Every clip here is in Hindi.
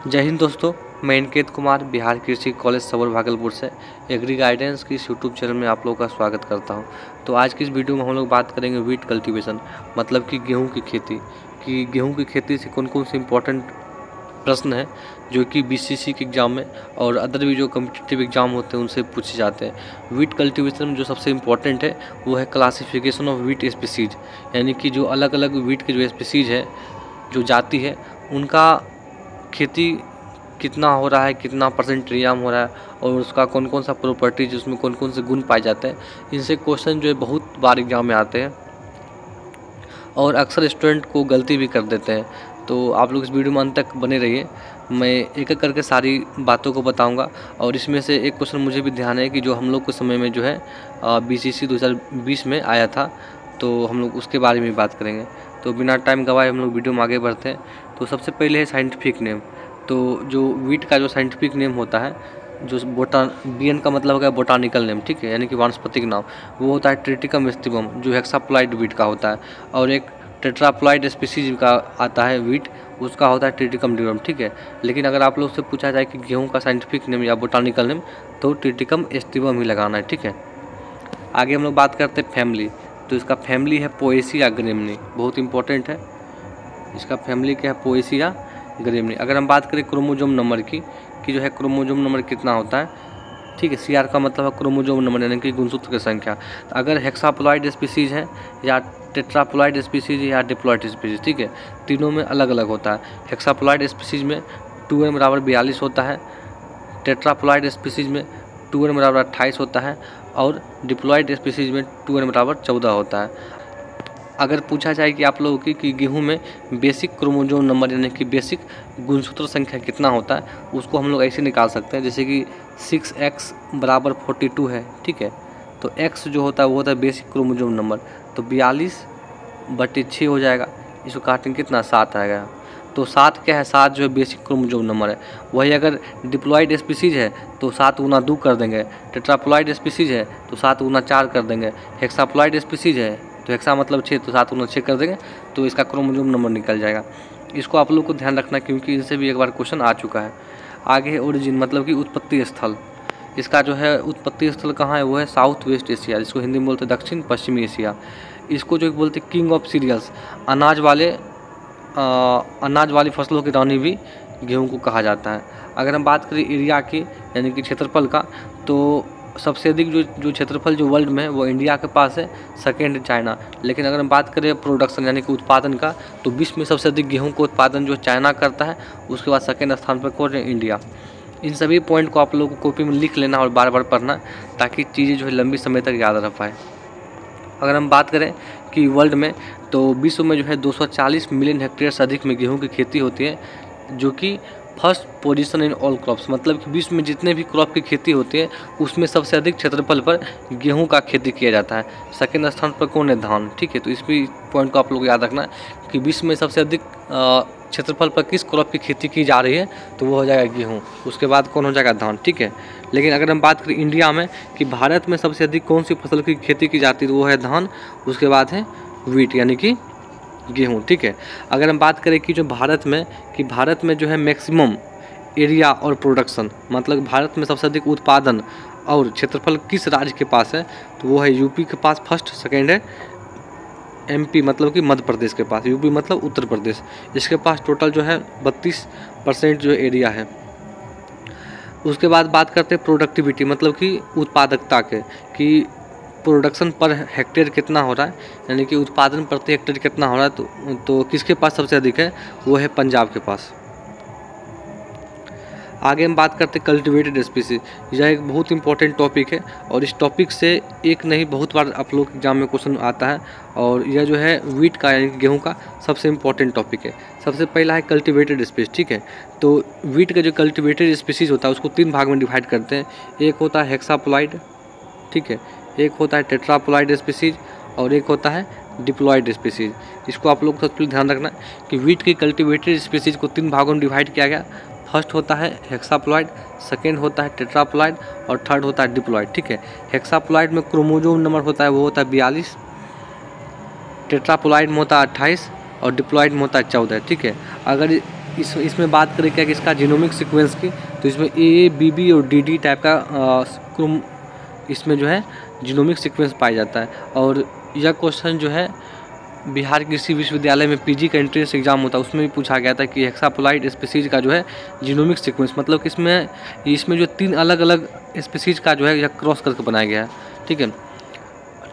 जय हिंद दोस्तों, मैं इनकेत कुमार बिहार कृषि कॉलेज सबौर भागलपुर से एग्री गाइडेंस की इस यूट्यूब चैनल में आप लोगों का स्वागत करता हूं। तो आज की इस वीडियो में हम लोग बात करेंगे वीट कल्टीवेशन, मतलब कि गेहूं की खेती। कि गेहूं की खेती से कौन कौन से इम्पोर्टेंट प्रश्न हैं जो कि बीसीसी के एग्ज़ाम में और अदर भी जो कम्पिटिटिव एग्ज़ाम होते हैं उनसे पूछे जाते हैं। वीट कल्टीवेशन में जो सबसे इम्पोर्टेंट है वो है क्लासिफिकेशन ऑफ वीट स्पीसीज, यानी कि जो अलग अलग वीट के जो स्पीसीज है, जो जाति है, उनका खेती कितना हो रहा है, कितना परसेंट रियाम हो रहा है और उसका कौन कौन सा प्रॉपर्टीज, उसमें कौन कौन से गुण पाए जाते हैं। इनसे क्वेश्चन जो है बहुत बार एग्जाम में आते हैं और अक्सर स्टूडेंट को गलती भी कर देते हैं। तो आप लोग इस वीडियो में अंत तक बने रहिए, मैं एक एक करके सारी बातों को बताऊंगा। और इसमें से एक क्वेश्चन मुझे भी ध्यान है कि जो हम लोग के समय में जो है बीसीसी 2020 में आया था, तो हम लोग उसके बारे में बात करेंगे। तो बिना टाइम गवाए हम लोग वीडियो में आगे बढ़ते हैं। तो सबसे पहले है साइंटिफिक नेम। तो जो वीट का जो साइंटिफिक नेम होता है, जो बीएन का मतलब हो गया बोटानिकल नेम, ठीक है, यानी कि वानस्पतिक नाम, वो होता है ट्रिटिकम स्टिवम, जो हेक्साप्लॉइड वीट का होता है। और एक टेट्राप्लॉइड स्पीसीज का आता है वीट, उसका होता है ट्रिटिकम ड्यूरम, ठीक है। लेकिन अगर आप लोग से पूछा जाए कि गेहूं का साइंटिफिक नेम या बोटानिकल नेम, तो ट्रिटिकम स्टिवम ही लगाना है, ठीक है। आगे हम लोग बात करते हैं फैमिली। तो इसका फैमिली है पोएसिया ग्रेमनी, बहुत इंपॉर्टेंट है। इसका फैमिली क्या है? पोएसिया ग्रेमनी। अगर हम बात करें क्रोमोजोम नंबर की, कि जो है क्रोमोजोम नंबर कितना होता है, ठीक है। सीआर का मतलब है क्रोमोजोम नंबर, यानी कि गुणसूत्र की संख्या। तो अगर हेक्साप्लॉइड स्पीसीज है या टेट्राप्लॉइड स्पीसीज या डिप्लॉइड स्पीसीज, ठीक है, तीनों में अलग अलग होता है। हेक्साप्लॉइड स्पीसीज में 2n बराबर 42 होता है, टेट्राप्लॉइड स्पीसीज में 2n बराबर 28 होता है और डिप्लॉइड स्पीसीज में 2n बराबर 14 होता है। अगर पूछा जाए कि आप लोगों की कि गेहूं में बेसिक क्रोमोजोम नंबर, यानी कि बेसिक गुणसूत्र संख्या कितना होता है, उसको हम लोग ऐसे निकाल सकते हैं, जैसे कि 6x बराबर 42 है, ठीक है। तो x जो होता है वो होता है बेसिक क्रोमोजोम नंबर, तो 42/6 हो जाएगा। इसको काटेंगे कितना? 7 आएगा। तो 7 क्या है? 7 जो है बेसिक क्रोमोजोम नंबर है। वही अगर डिप्लॉइड स्पीसीज है तो 7 गुना 2 कर देंगे, टेट्राप्लॉइड स्पीसीज है तो 7 गुना 4 कर देंगे, हेक्साप्लॉइड स्पीसीज है तो हेक्सा मतलब 6, तो 7 गुना 6 कर देंगे, तो इसका क्रोमोजोम नंबर निकल जाएगा। इसको आप लोग को ध्यान रखना, क्योंकि इनसे भी एक बार क्वेश्चन आ चुका है। आगे है ओरिजिन, मतलब कि उत्पत्ति स्थल। इसका जो है उत्पत्ति स्थल कहाँ है? वो है साउथ वेस्ट एशिया, जिसको हिंदी में बोलते हैं दक्षिण पश्चिमी एशिया। इसको जो बोलते हैं किंग ऑफ सीरियल्स, अनाज वाली फसलों की रानी भी गेहूं को कहा जाता है। अगर हम बात करें एरिया की, यानी कि क्षेत्रफल का, तो सबसे अधिक जो क्षेत्रफल जो वर्ल्ड में है वो इंडिया के पास है, सेकेंड चाइना। लेकिन अगर हम बात करें प्रोडक्शन, यानी कि उत्पादन का, तो विश्व में सबसे अधिक गेहूं का उत्पादन जो चाइना करता है, उसके बाद सेकेंड स्थान पर कौन है? इंडिया। इन सभी पॉइंट को आप लोगों को कॉपी में लिख लेना और बार बार पढ़ना, ताकि चीज़ें जो है लंबी समय तक याद रह पाए। अगर हम बात करें कि वर्ल्ड में, तो विश्व में जो है 240 मिलियन हेक्टेयर से अधिक में गेहूं की खेती होती है, जो कि first position in all crops, मतलब कि विश्व में जितने भी क्रॉप की खेती होती है उसमें सबसे अधिक क्षेत्रफल पर गेहूं का खेती किया जाता है। सेकेंड स्थान पर कौन है? धान, ठीक है। तो इस भी पॉइंट को आप लोग याद रखना कि विश्व में सबसे अधिक क्षेत्रफल पर किस क्रॉप की खेती की जा रही है, तो वो हो जाएगा गेहूँ। उसके बाद कौन हो जाएगा? धान, ठीक है। लेकिन अगर हम बात करें इंडिया में कि भारत में सबसे अधिक कौन सी फसल की खेती की जाती है, तो वो है धान। उसके बाद है वीट, यानी कि गेहूँ, ठीक है। अगर हम बात करें कि जो भारत में जो है मैक्सिमम एरिया और प्रोडक्शन, मतलब भारत में सबसे अधिक उत्पादन और क्षेत्रफल किस राज्य के पास है, तो वो है यूपी के पास फर्स्ट, सेकेंड है एमपी, मतलब कि मध्य प्रदेश के पास, यूपी मतलब उत्तर प्रदेश। इसके पास टोटल जो है 32% जो एरिया है। उसके बाद बात करते हैं प्रोडक्टिविटी, मतलब कि उत्पादकता के, कि प्रोडक्शन पर हेक्टेयर कितना हो रहा है, यानी कि उत्पादन प्रति हेक्टेयर कितना हो रहा है, तो किसके पास सबसे अधिक है? वो है पंजाब के पास। आगे हम बात करते हैं कल्टिवेटेड स्पीसीज। यह एक बहुत इंपॉर्टेंट टॉपिक है और इस टॉपिक से एक नहीं बहुत बार आप लोग एग्जाम में क्वेश्चन आता है, और यह जो है वीट का, यानी कि गेहूं का सबसे इंपॉर्टेंट टॉपिक है। सबसे पहला है कल्टिवेटेड स्पीसीज, ठीक है। तो वीट का जो कल्टिवेटेड स्पीसीज होता है उसको 3 भाग में डिवाइड करते हैं। एक होता है हेक्साप्लॉइड, ठीक है, एक होता है टेट्राप्लॉइड स्पीसीज और एक होता है डिप्लॉइड स्पीसीज। इसको आप लोग सबसे पहले ध्यान रखना कि वीट की कल्टिवेटेड स्पीसीज को 3 भागों में डिवाइड किया गया। फर्स्ट होता है हेक्साप्लॉइड, सेकेंड होता है टेट्राप्लॉइड और थर्ड होता है डिप्लॉइड, ठीक है। हेक्साप्लॉइड में क्रोमोजोम नंबर होता है वो होता है 42, टेट्राप्लॉइड में होता है 28 और डिप्लॉइड में होता है 14, ठीक है। अगर इसमें बात करें क्या कि इसका जीनोमिक सीक्वेंस की, तो इसमें ए, बी, बी और डी टाइप का क्रोम इसमें जो है जीनोमिक सीक्वेंस पाया जाता है। और यह क्वेश्चन जो है बिहार कृषि विश्वविद्यालय में पीजी का एंट्रेंस एग्जाम होता है उसमें भी पूछा गया था कि हेक्सापोलाइट स्पीसीज का जो है जीनोमिक सीक्वेंस, मतलब कि इसमें जो 3 अलग अलग स्पीसीज का जो है यह क्रॉस करके बनाया गया है। ठीक है,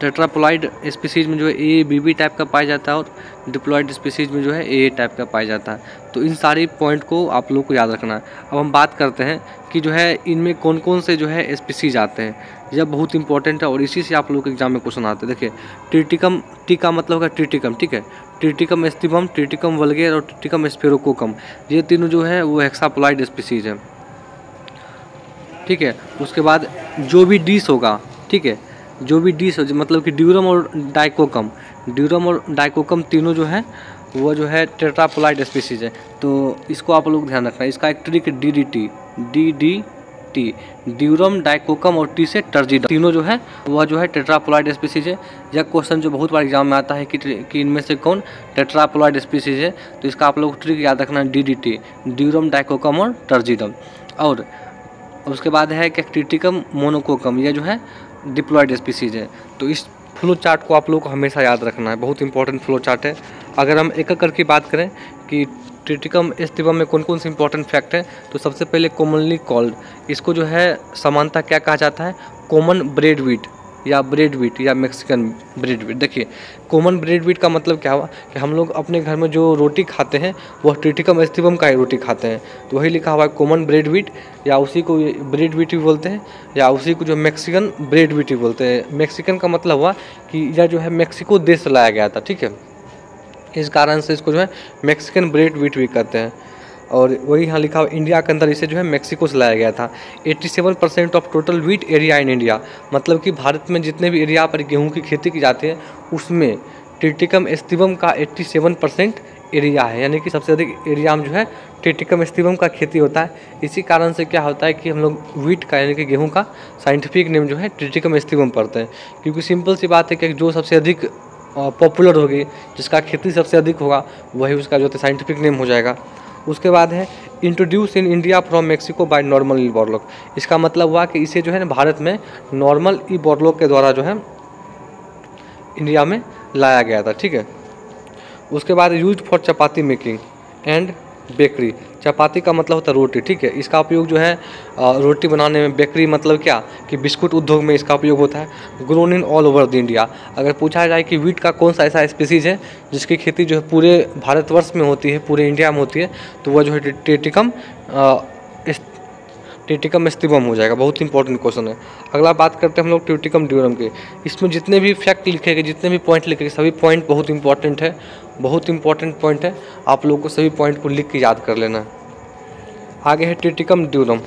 टेट्रापोलाइड स्पीसीज में जो है ए, बी, बी टाइप का पाया जाता है और डिप्लॉइड स्पीसीज में जो है ए टाइप का पाया जाता है। तो इन सारे पॉइंट को आप लोग को याद रखना है। अब हम बात करते हैं कि जो है इनमें कौन कौन से जो है स्पीसीज आते हैं, यह बहुत इंपॉर्टेंट है और इसी से आप लोग के एग्जाम में क्वेश्चन आते हैं। देखिए ट्रिटिकम, टी का मतलब होगा ट्रिटिकम, ठीक है, ट्रिटिकम एस्टिवम, ट्रिटिकम वल्गेर और ट्रिटिकम स्पेरोकोकम, ये तीनों जो है वो हेक्सापोलाइड स्पीसीज है। ठीक है, उसके बाद जो भी डिश होगा, ठीक है, जो भी डिश हो मतलब कि ड्यूरम और डाइकोकम तीनों जो है वो जो है टेट्रापोलाइड स्पीसीज है। तो इसको आप लोग ध्यान रखना है। इसका एक ट्रिक DDT, ड्यूरम, डाइकोकम और टी से टर्जिडम, तीनों जो है वह जो है टेट्रापोलाइड स्पीसीज है। यह क्वेश्चन जो बहुत बार एग्जाम में आता है कि इनमें से कौन टेट्रापोलाइड स्पीसीज है, तो इसका आप लोग ट्रिक याद रखना है DDT, ड्यूरम, डाइकोकम और टर्जिडम। और उसके बाद है कि ट्रिटिकम मोनोकोकम, यह जो है डिप्लॉइड स्पीसीज है। तो इस फ्लो चार्ट को आप लोग को हमेशा याद रखना है, बहुत इंपॉर्टेंट फ्लो चार्ट है। अगर हम एक एक करके बात करें कि ट्रिटिकम एस्टिवम में कौन कौन से इंपॉर्टेंट फैक्ट हैं, तो सबसे पहले कॉमनली कॉल्ड, इसको जो है समानता क्या कहा जाता है, कॉमन ब्रेड वीट या मैक्सिकन ब्रेड वीट। देखिए कॉमन ब्रेड वीट का मतलब क्या हुआ कि हम लोग अपने घर में जो रोटी खाते हैं वह ट्रिटिकम एस्टिवम का ही रोटी खाते हैं, तो वही लिखा हुआ है कॉमन ब्रेड वीट, या उसी को ब्रेड वीट भी बोलते हैं, या उसी को जो मैक्सिकन ब्रेड वीट भी बोलते हैं। मैक्सिकन का मतलब हुआ कि यह जो है मैक्सिको देश से लाया गया था, ठीक है, इस कारण से इसको जो है मैक्सिकन ब्रेड वीट भी कहते हैं। और वही यहाँ लिखा हुआ इंडिया के अंदर इसे जो है मैक्सिको से लाया गया था। 87% of total wheat area in India, मतलब कि भारत में जितने भी एरिया पर गेहूं की खेती की जाती है उसमें ट्रिटिकम एस्टिवम का 87% एरिया है, यानी कि सबसे अधिक एरिया में जो है ट्रिटिकम एस्टिवम का खेती होता है। इसी कारण से क्या होता है कि हम लोग व्हीट का यानी कि गेहूँ का साइंटिफिक नेम जो है ट्रिटिकम एस्टिवम पढ़ते हैं, क्योंकि सिंपल सी बात है कि जो सबसे अधिक पॉपुलर होगी, जिसका खेती सबसे अधिक होगा, वही उसका जो है साइंटिफिक नेम हो जाएगा। उसके बाद है introduce in India from Mexico by normal E Borlaug, इसका मतलब हुआ कि इसे जो है ना भारत में नॉर्मल ई बॉरलॉग के द्वारा जो है इंडिया में लाया गया था। ठीक है, उसके बाद use for chapati making and bakery, चपाती का मतलब होता है रोटी, ठीक है, इसका उपयोग जो है रोटी बनाने में, बेकरी मतलब क्या कि बिस्कुट उद्योग में इसका उपयोग होता है। Grown in all over the India, अगर पूछा जाए कि व्हीट का कौन सा ऐसा स्पीसीज है जिसकी खेती जो है पूरे भारतवर्ष में होती है, पूरे इंडिया में होती है, तो वह जो है ट्रिटिकम एस्टिवम हो जाएगा। बहुत इंपॉर्टेंट क्वेश्चन है। अगला बात करते हैं हम लोग ट्रिटिकम ड्यूरम के। इसमें जितने भी फैक्ट लिखे गए, जितने भी पॉइंट लिखे गए, सभी पॉइंट बहुत इंपॉर्टेंट है, बहुत इंपॉर्टेंट पॉइंट है, आप लोगों को सभी पॉइंट को लिख के याद कर लेना है। आगे है ट्रिटिकम ड्यूरम।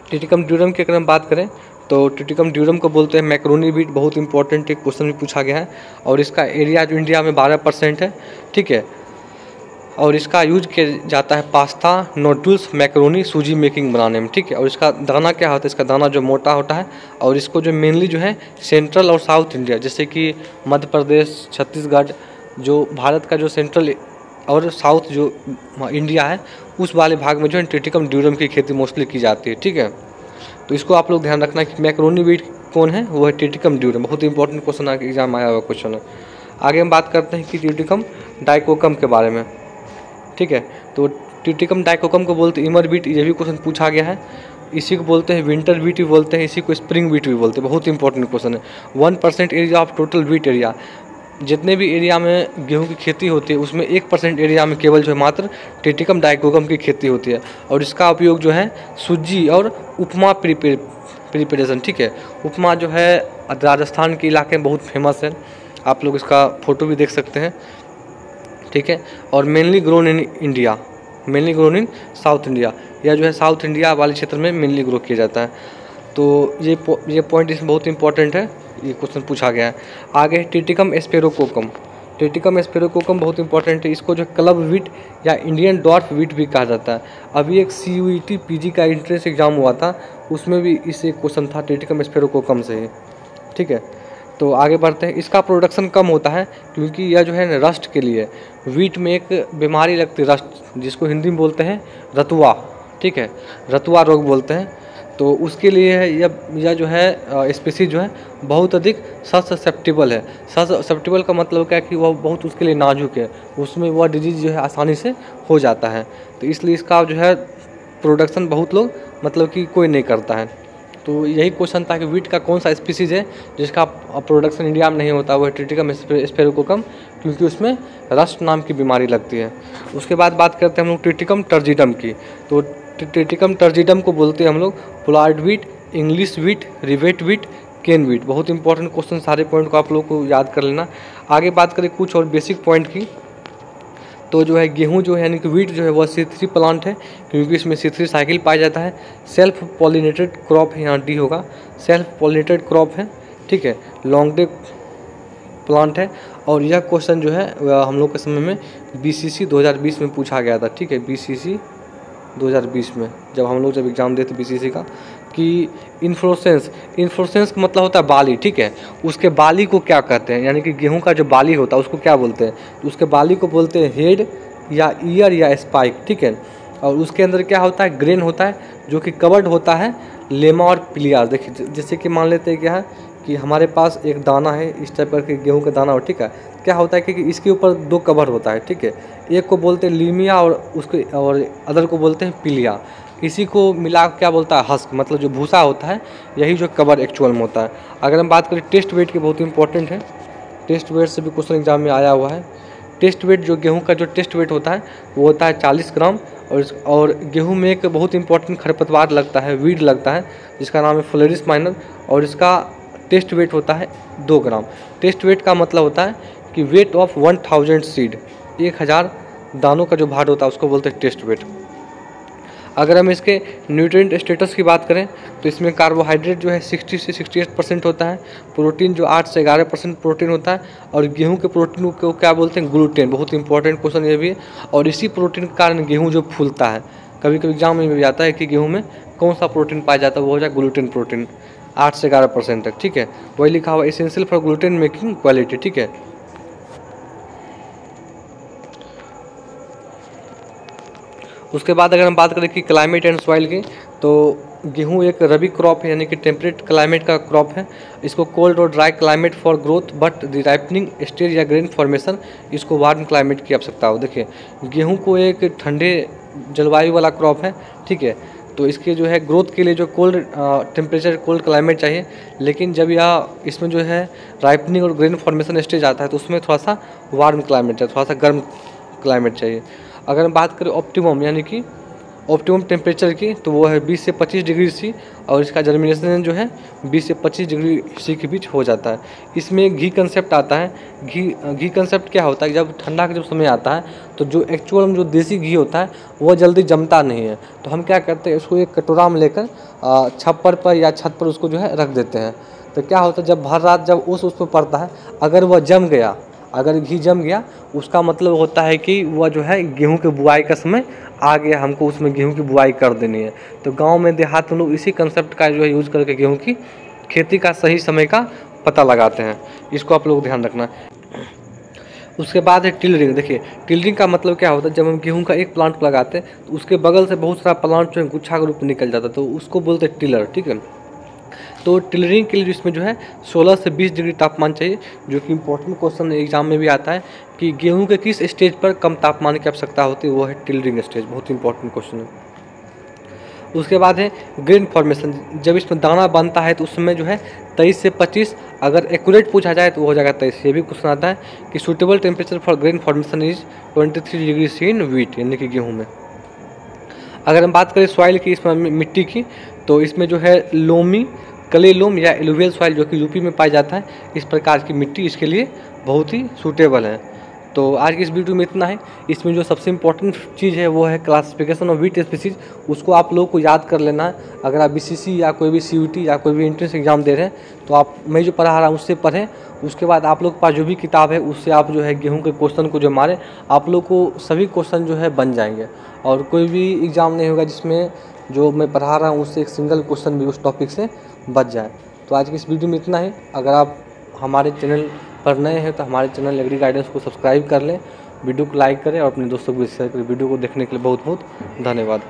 ट्रिटिकम ड्यूरम की अगर हम बात करें तो ट्रिटिकम ड्यूरम को बोलते हैं मैक्रोनी व्हीट, बहुत इंपॉर्टेंट एक क्वेश्चन भी पूछा गया है, और इसका एरिया जो इंडिया में 12% है, ठीक है, और इसका यूज किया जाता है पास्ता, नूडल्स, मैक्रोनी, सूजी मेकिंग बनाने में, ठीक है। और इसका दाना क्या होता है, इसका दाना जो मोटा होता है, और इसको जो मेनली जो है सेंट्रल और साउथ इंडिया, जैसे कि मध्य प्रदेश, छत्तीसगढ़, जो भारत का जो सेंट्रल और साउथ जो इंडिया है उस वाले भाग में जो है ट्रिटिकम ड्यूरम की खेती मोस्टली की जाती है, ठीक है। तो इसको आप लोग ध्यान रखना कि मैक्रोनी व्हीट कौन है, वो है ट्रिटिकम ड्यूरम, बहुत इंपॉर्टेंट क्वेश्चन आगे एग्जाम आया हुआ क्वेश्चन है। आगे हम बात करते हैं कि ट्रिटिकम डाइकोकम के बारे में, ठीक है। तो ट्रिटिकम डाइकोकम को बोलते हैं इमर व्हीट, ये भी क्वेश्चन पूछा गया है। इसी को बोलते हैं विंटर व्हीट भी बोलते हैं, इसी को स्प्रिंग व्हीट भी बोलते हैं, बहुत इंपॉर्टेंट क्वेश्चन है। 1% area of total wheat area, जितने भी एरिया में गेहूं की खेती होती है उसमें 1% एरिया में केवल जो है मात्र ट्रिटिकम डाइकोकम की खेती होती है, और इसका उपयोग जो है सूजी और उपमा प्रिपरेशन, ठीक है। उपमा जो है राजस्थान के इलाके में बहुत फेमस है, आप लोग इसका फोटो भी देख सकते हैं, ठीक है। और mainly grown in India, mainly grown in south India, या जो है साउथ इंडिया वाले क्षेत्र में मेनली ग्रो किया जाता है। तो ये पॉइंट इसमें बहुत इंपॉर्टेंट है, ये क्वेश्चन पूछा गया है। आगे ट्रिटिकम स्पेरोकोकम, ट्रिटिकम स्पेरोकोकम बहुत इंपॉर्टेंट है, इसको जो क्लब व्हीट या इंडियन डॉर्फ व्हीट भी कहा जाता है। अभी एक CUET PG का एंट्रेंस एग्जाम हुआ था, उसमें भी इसे क्वेश्चन था ट्रिटिकम स्पेरोकोकम से ही, ठीक है। तो आगे बढ़ते हैं। इसका प्रोडक्शन कम होता है क्योंकि यह जो है ना रस्ट के लिए, वीट में एक बीमारी लगती है रस्ट, जिसको हिंदी में बोलते हैं रतुआ, ठीक है, रतुआ रोग बोलते हैं। तो उसके लिए यह जो है स्पीसीज जो है बहुत अधिक ससेप्टेबल है। ससेप्टेबल का मतलब क्या है कि वह बहुत उसके लिए नाजुक है, उसमें वह डिजीज़ जो है आसानी से हो जाता है। तो इसलिए इसका जो है प्रोडक्शन बहुत लोग मतलब कि कोई नहीं करता है। तो यही क्वेश्चन था कि वीट का कौन सा स्पीसीज है जिसका प्रोडक्शन इंडिया में नहीं होता, वो है ट्रिटिकम स्पेरोकोकम, क्योंकि उसमें रस्ट नाम की बीमारी लगती है। उसके बाद बात करते हैं हम लोग ट्रिटिकम टर्जिडम की। तो ट्रिटिकम टर्जिडम को बोलते हैं हम लोग pollard wheat, English wheat, rivet wheat, cone wheat. बहुत इंपॉर्टेंट क्वेश्चन, सारे पॉइंट को आप लोग को याद कर लेना। आगे बात करें कुछ और बेसिक पॉइंट की, तो जो है गेहूं जो है यानी कि वीट जो है वह C3 प्लांट है, क्योंकि इसमें C3 साइकिल पाया जाता है। सेल्फ पॉलिनेटेड क्रॉप है, यहाँ डी होगा, सेल्फ पॉलिनेटेड क्रॉप है, ठीक है, लॉन्ग डे प्लांट है। और यह क्वेश्चन जो है हम लोग के समय में BCC 2020 में पूछा गया था, ठीक है, BCC 2020 में जब हम लोग एग्ज़ाम देते BCC का, कि इन्फ्लोरेसेंस का मतलब होता है बाली, ठीक है, उसके बाली को क्या कहते हैं, यानी कि गेहूं का जो बाली होता है उसको क्या बोलते हैं, तो उसके बाली को बोलते हैं हेड या ईयर या स्पाइक, ठीक है। और उसके अंदर क्या होता है, ग्रेन होता है जो कि कवर्ड होता है लेमा और पिलिया। देखिए जैसे कि मान लेते हैं क्या है कि हमारे पास एक दाना है, इस टाइप करके गेहूं का दाना हो, ठीक है, क्या होता है कि इसके ऊपर दो कवर होता है, ठीक है, एक को बोलते हैं लीमिया और अदर को बोलते हैं पिलिया। इसी को मिला क्या बोलता है हस्क, मतलब जो भूसा होता है, यही जो कवर एक्चुअल में होता है। अगर हम बात करें टेस्ट वेट की, बहुत इंपॉर्टेंट है, टेस्ट वेट से भी क्वेश्चन एग्जाम में आया हुआ है। टेस्ट वेट, जो गेहूं का जो टेस्ट वेट होता है वो होता है 40 ग्राम। और गेहूं में एक बहुत इंपॉर्टेंट खरपतवार लगता है, वीड लगता है, जिसका नाम है फ्लोरिस माइनर, और इसका टेस्ट वेट होता है 2 ग्राम। टेस्ट वेट का मतलब होता है कि वेट ऑफ 1000 सीड, 1000 दानों का जो भार होता है उसको बोलते हैं टेस्ट वेट। अगर हम इसके न्यूट्रिएंट स्टेटस की बात करें तो इसमें कार्बोहाइड्रेट जो है 60 से 68% होता है, प्रोटीन जो 8 से 11% प्रोटीन होता है, और गेहूं के प्रोटीन को क्या बोलते हैं, ग्लूटेन। बहुत इंपॉर्टेंट क्वेश्चन ये भी है। और इसी प्रोटीन के कारण गेहूं जो फूलता है, कभी कभी एग्जाम में भी आता है कि गेहूं में कौन सा प्रोटीन पाया जाता है, वो हो जाए ग्लूटेन प्रोटीन, 8 से 11% तक, ठीक है। वही लिखा हुआ essential for gluten making quality, ठीक है। उसके बाद अगर हम बात करें कि क्लाइमेट एंड सॉइल की, तो गेहूं एक रबी क्रॉप है, यानी कि टेम्परेट क्लाइमेट का क्रॉप है। इसको कोल्ड और dry climate for growth, but the ripening stage या ग्रेन फॉर्मेशन इसको वार्म क्लाइमेट की आवश्यकता हो। देखिए गेहूं को एक ठंडे जलवायु वाला क्रॉप है, ठीक है, तो इसके जो है ग्रोथ के लिए जो कोल्ड टेम्परेचर, कोल्ड क्लाइमेट चाहिए। लेकिन जब यह इसमें जो है राइपनिंग और ग्रेन फॉर्मेशन स्टेज आता है तो उसमें थोड़ा सा वार्म क्लाइमेट चाहिए, थोड़ा सा गर्म क्लाइमेट चाहिए। अगर हम बात करें ऑप्टिमम यानी कि ऑप्टिमम टेम्परेचर की, तो वो है 20 से 25 डिग्री सी, और इसका जर्मिनेशन जो है 20 से 25 डिग्री सी के बीच हो जाता है। इसमें घी कंसेप्ट आता है। घी कंसेप्ट क्या होता है, जब ठंडा का जब समय आता है तो जो एक्चुअल में जो देसी घी होता है वो जल्दी जमता नहीं है, तो हम क्या करते हैं, उसको एक कटोरा में लेकर छप्पर पर या छत पर उसको जो है रख देते हैं। तो क्या होता है, जब भर रात जब उस पर पड़ता है, अगर वह जम गया, अगर घी जम गया, उसका मतलब होता है कि वह जो है गेहूं के बुआई का समय आ गया, हमको उसमें गेहूं की बुआई कर देनी है। तो गांव में देहात में लोग इसी कंसेप्ट का जो है यूज़ करके गेहूं की खेती का सही समय का पता लगाते हैं। इसको आप लोग ध्यान रखना। उसके बाद है टिलरिंग। देखिए टिलरिंग का मतलब क्या होता है, जब हम गेहूं का एक प्लांट लगाते हैं तो उसके बगल से बहुत सारा प्लांट जो है गुच्छा के रूप में निकल जाता है, तो उसको बोलते हैं टिलर, ठीक है। तो टिलरिंग के लिए इसमें जो है 16 से 20 डिग्री तापमान चाहिए, जो कि इंपॉर्टेंट क्वेश्चन एग्जाम में भी आता है कि गेहूं के किस स्टेज पर कम तापमान की आवश्यकता होती है, वो है टिलरिंग स्टेज। बहुत इंपॉर्टेंट क्वेश्चन है। उसके बाद है ग्रेन फॉर्मेशन। जब इसमें दाना बनता है तो उसमें जो है 23 से 25, अगर एक्यूरेट पूछा जाए तो वो हो जाएगा 23। ये भी क्वेश्चन आता है कि suitable temperature for grain formation is 23 degree C in wheat, यानी कि गेहूँ में। अगर हम बात करें सॉइल की, इसमें मिट्टी की, तो इसमें जो है लोमी, क्ले लोम या एलुवियल सॉइल जो कि यूपी में पाया जाता है, इस प्रकार की मिट्टी इसके लिए बहुत ही सूटेबल है। तो आज की इस वीडियो में इतना है। इसमें जो सबसे इम्पोर्टेंट चीज़ है वो है क्लासिफिकेशन ऑफ वीट स्पीसीज, उसको आप लोगों को याद कर लेना है। अगर आप BCC या कोई भी CUT या कोई भी एंट्रेंस एग्जाम दे रहे हैं तो आप, मैं जो पढ़ा रहा हूँ उससे पढ़ें। उसके बाद आप लोग के पास जो भी किताब है उससे आप जो है गेहूं के क्वेश्चन को जो मारें, आप लोग को सभी क्वेश्चन जो है बन जाएंगे, और कोई भी एग्ज़ाम नहीं होगा जिसमें जो मैं पढ़ा रहा हूँ उससे एक सिंगल क्वेश्चन भी उस टॉपिक से बच जाए। तो आज की इस वीडियो में इतना ही। अगर आप हमारे चैनल पर नए हैं तो हमारे चैनल एग्री गाइडेंस को सब्सक्राइब कर लें, वीडियो को लाइक करें और अपने दोस्तों को भी शेयर करें। वीडियो को देखने के लिए बहुत बहुत धन्यवाद।